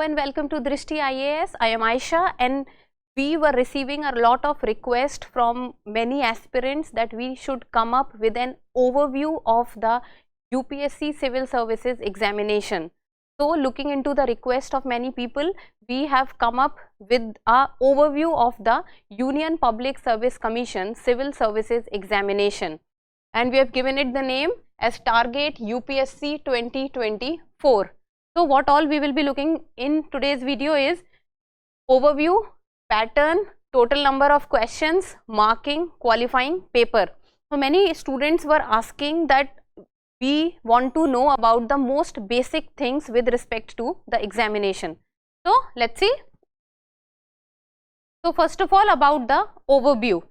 and welcome to Drishti IAS. I am Aisha, and we were receiving a lot of requests from many aspirants that we should come up with an overview of the UPSC Civil Services examination. So, looking into the request of many people, we have come up with an overview of the Union Public Service Commission Civil Services examination, and we have given it the name as Target UPSC 2024. So, what all we will be looking in today's video is overview, pattern, total number of questions, marking, qualifying, paper. So, many students were asking that we want to know about the most basic things with respect to the examination. So, let's see. So, first of all, about the overview.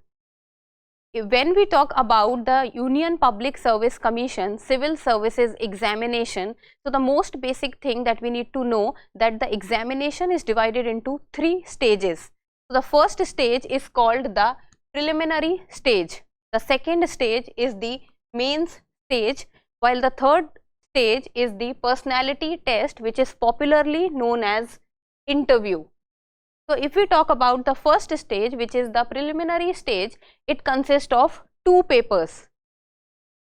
When we talk about the Union Public Service Commission Civil Services examination, so the most basic thing that we need to know that the examination is divided into 3 stages. So, the first stage is called the preliminary stage, the second stage is the mains stage, while the third stage is the personality test, which is popularly known as interview. So, if we talk about the first stage, which is the preliminary stage, it consists of 2 papers.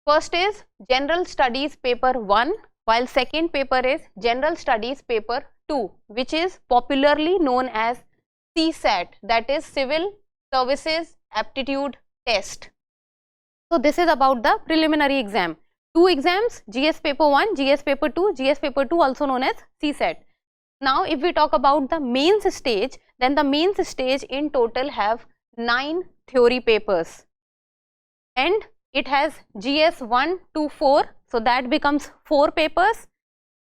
First is General Studies paper 1, while second paper is General Studies paper 2, which is popularly known as CSAT, that is Civil Services Aptitude Test. So, this is about the preliminary exam. 2 exams, GS paper 1, GS paper 2, GS paper 2 also known as CSAT. Now, if we talk about the mains stage, then the mains stage in total have 9 theory papers, and it has GS 1 to 4, so that becomes 4 papers.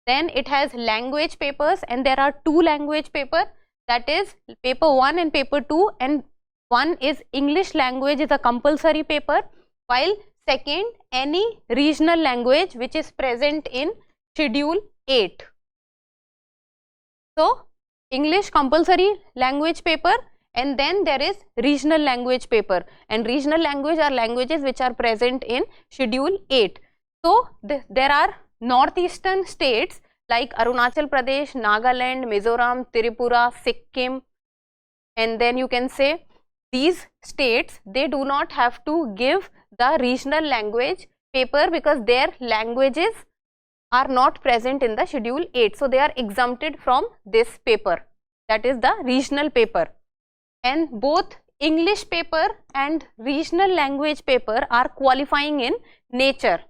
Then it has language papers, and there are 2 language papers, that is paper 1 and paper 2, and one is English language is a compulsory paper, while second any regional language which is present in schedule 8. So, English compulsory language paper, and then there is regional language paper, and regional language are languages which are present in schedule 8. So, there are northeastern states like Arunachal Pradesh, Nagaland, Mizoram, Tripura, Sikkim, and then you can say these states, they do not have to give the regional language paper because their languages are not present in the schedule 8. So, they are exempted from this paper, that is the regional paper, and both English paper and regional language paper are qualifying in nature.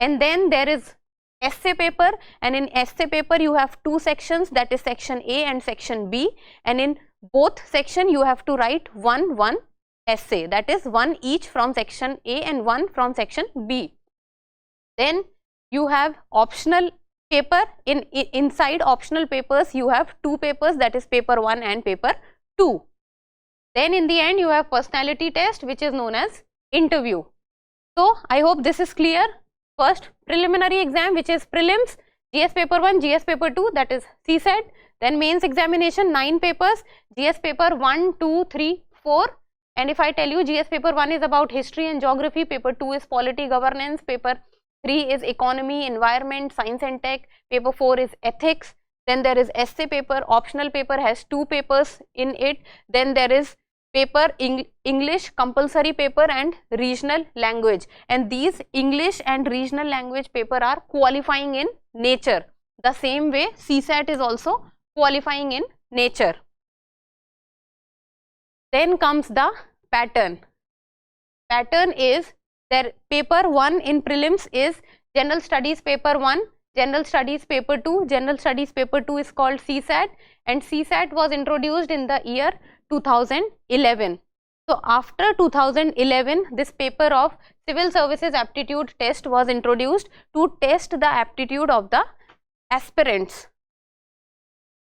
And then there is essay paper, and in essay paper you have 2 sections, that is section A and section B, and in both section you have to write one essay, that is 1 each from section A and 1 from section B. Then you have optional paper. Inside optional papers you have 2 papers, that is paper 1 and paper 2. Then in the end you have personality test, which is known as interview. So, I hope this is clear. First preliminary exam, which is prelims, GS paper 1, GS paper 2, that is CSAT. Then mains examination 9 papers, GS paper 1, 2, 3, 4. And if I tell you GS paper 1 is about history and geography, paper 2 is polity governance, paper 3 is economy, environment, science and tech, paper 4 is ethics. Then there is essay paper, optional paper has 2 papers in it. Then there is paper English compulsory paper and regional language, and these English and regional language paper are qualifying in nature. The same way CSAT is also qualifying in nature. Then comes the pattern. Pattern is there paper 1 in prelims is General Studies paper 1, General Studies paper 2, General Studies paper 2 is called CSAT, and CSAT was introduced in the year 2011. So, after 2011 this paper of Civil Services Aptitude Test was introduced to test the aptitude of the aspirants.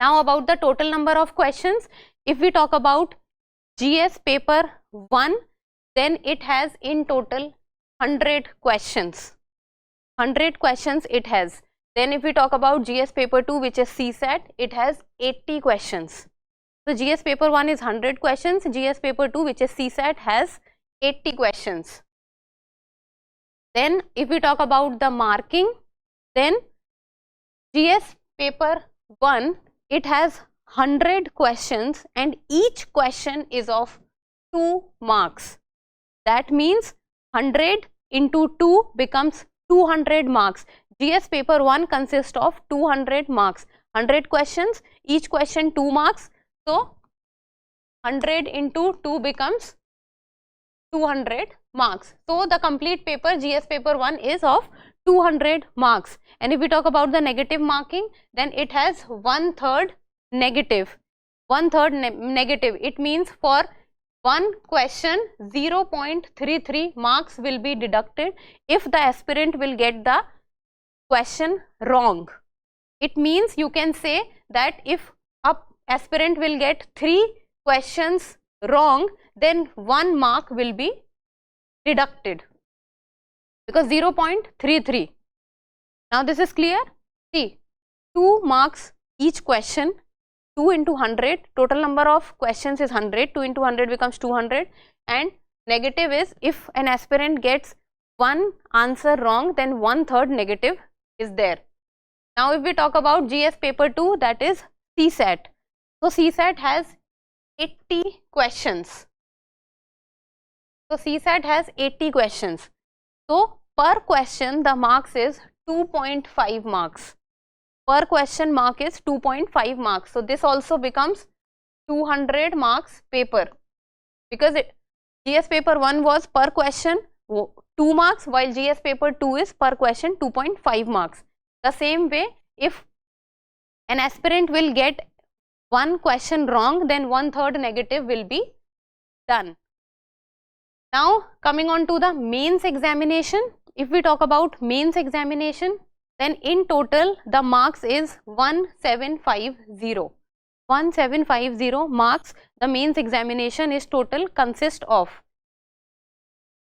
Now, about the total number of questions, if we talk about GS paper 1, then it has in total 100 questions. 100 questions it has. Then if we talk about GS paper 2, which is CSAT, it has 80 questions. So, GS paper 1 is 100 questions, GS paper 2, which is CSAT, has 80 questions. Then if we talk about the marking, then GS paper 1 it has 100 questions and each question is of 2 marks. That means 100 into 2 becomes 200 marks. GS paper 1 consists of 200 marks. 100 questions, each question 2 marks. So 100 into 2 becomes 200 marks. So the complete paper, GS paper 1, is of 200 marks. And if we talk about the negative marking, then it has 1/3 negative. 1/3 negative. It means for one question 0.33 marks will be deducted if the aspirant will get the question wrong. It means you can say that if a aspirant will get 3 questions wrong, then 1 mark will be deducted, because 0.33. Now this is clear. See, 2 marks each question, 2 into 100, total number of questions is 100, 2 into 100 becomes 200, and negative is if an aspirant gets 1 answer wrong, then 1/3 negative is there. Now if we talk about GS paper 2, that is CSAT. So CSAT has 80 questions. So CSAT has 80 questions. So per question the marks is 2.5 marks. Per question mark is 2.5 marks. So this also becomes 200 marks paper, because GS paper 1 was per question 2 marks, while GS paper 2 is per question 2.5 marks. The same way, if an aspirant will get 1 question wrong, then 1/3 negative will be done. Now coming on to the mains examination. If we talk about mains examination, then in total the marks is 1750. 1750 marks the mains examination is total consist of.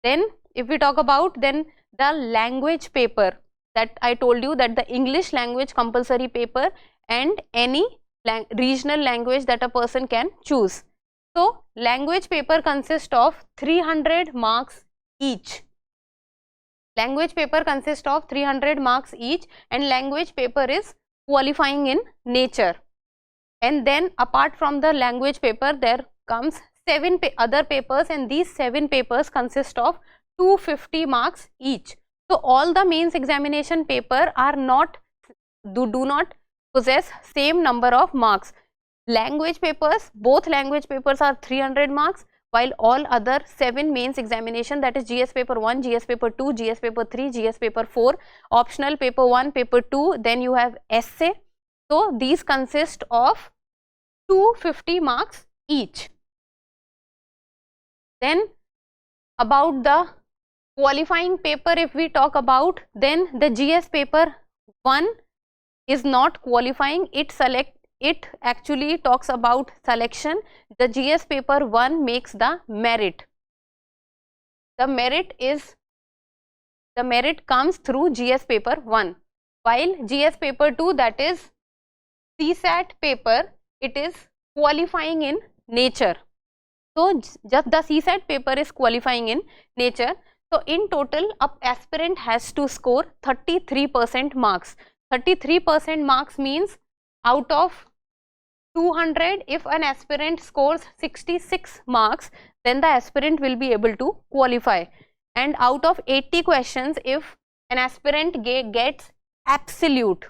Then if we talk about then the language paper, that I told you that the English language compulsory paper and any regional language that a person can choose. So language paper consists of 300 marks each. Language paper consists of 300 marks each, and language paper is qualifying in nature. And then apart from the language paper, there comes 7 other papers, and these 7 papers consist of 250 marks each. So all the mains examination paper are not do not possess same number of marks. Language papers, both language papers are 300 marks, while all other 7 mains examination, that is GS paper 1, GS paper 2, GS paper 3, GS paper 4, optional paper 1, paper 2, then you have essay. So these consist of 250 marks each. Then about the qualifying paper, if we talk about, then the GS paper 1 is not qualifying, it actually talks about selection. The GS paper 1 makes the merit. The merit comes through GS paper 1, while GS paper 2, that is CSAT paper, it is qualifying in nature. So just the CSAT paper is qualifying in nature. So in total, an aspirant has to score 33% marks. 33% marks means out of 200, if an aspirant scores 66 marks, then the aspirant will be able to qualify. And out of 80 questions, if an aspirant gets absolute,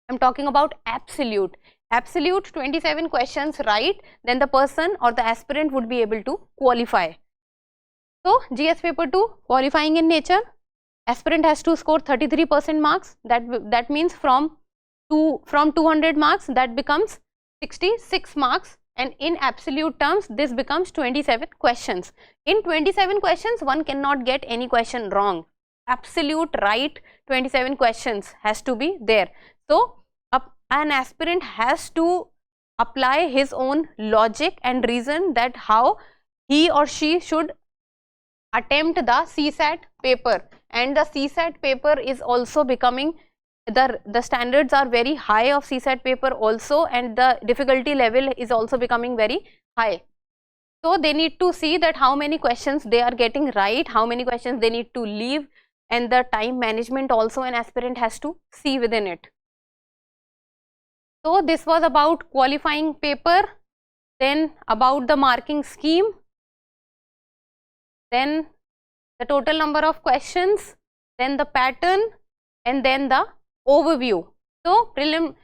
I am talking about absolute 27 questions right, then the person or the aspirant would be able to qualify. So GS paper 2 qualifying in nature, aspirant has to score 33% marks. That means from 200 marks that becomes 66 marks, and in absolute terms this becomes 27 questions. In 27 questions one cannot get any question wrong. Absolute right 27 questions has to be there. So an aspirant has to apply his own logic and reason that how he or she should attempt the CSAT paper, and the CSAT paper is also becoming, the standards are very high of CSAT paper also, and the difficulty level is also becoming very high. So they need to see that how many questions they are getting right, how many questions they need to leave, and the time management also an aspirant has to see within it. So this was about qualifying paper, then about the marking scheme, then the total number of questions, then the pattern, and then the overview. So prelim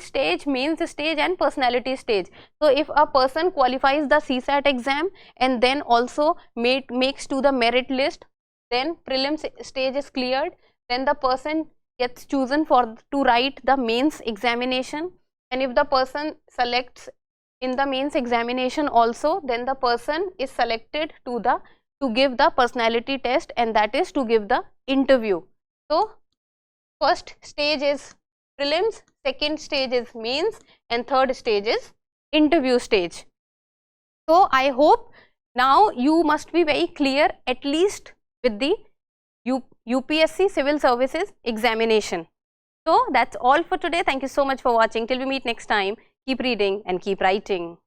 stage, mains stage and personality stage. So if a person qualifies the CSAT exam and then also makes to the merit list, then prelim stage is cleared, then the person gets chosen to write the mains examination, and if the person selects in the mains examination also, then the person is selected to give the personality test, and that is to give the interview. So first stage is prelims, second stage is mains, and third stage is interview stage. So I hope now you must be very clear at least with the UPSC Civil Services examination. So that's all for today. Thank you so much for watching. Till we meet next time, keep reading and keep writing.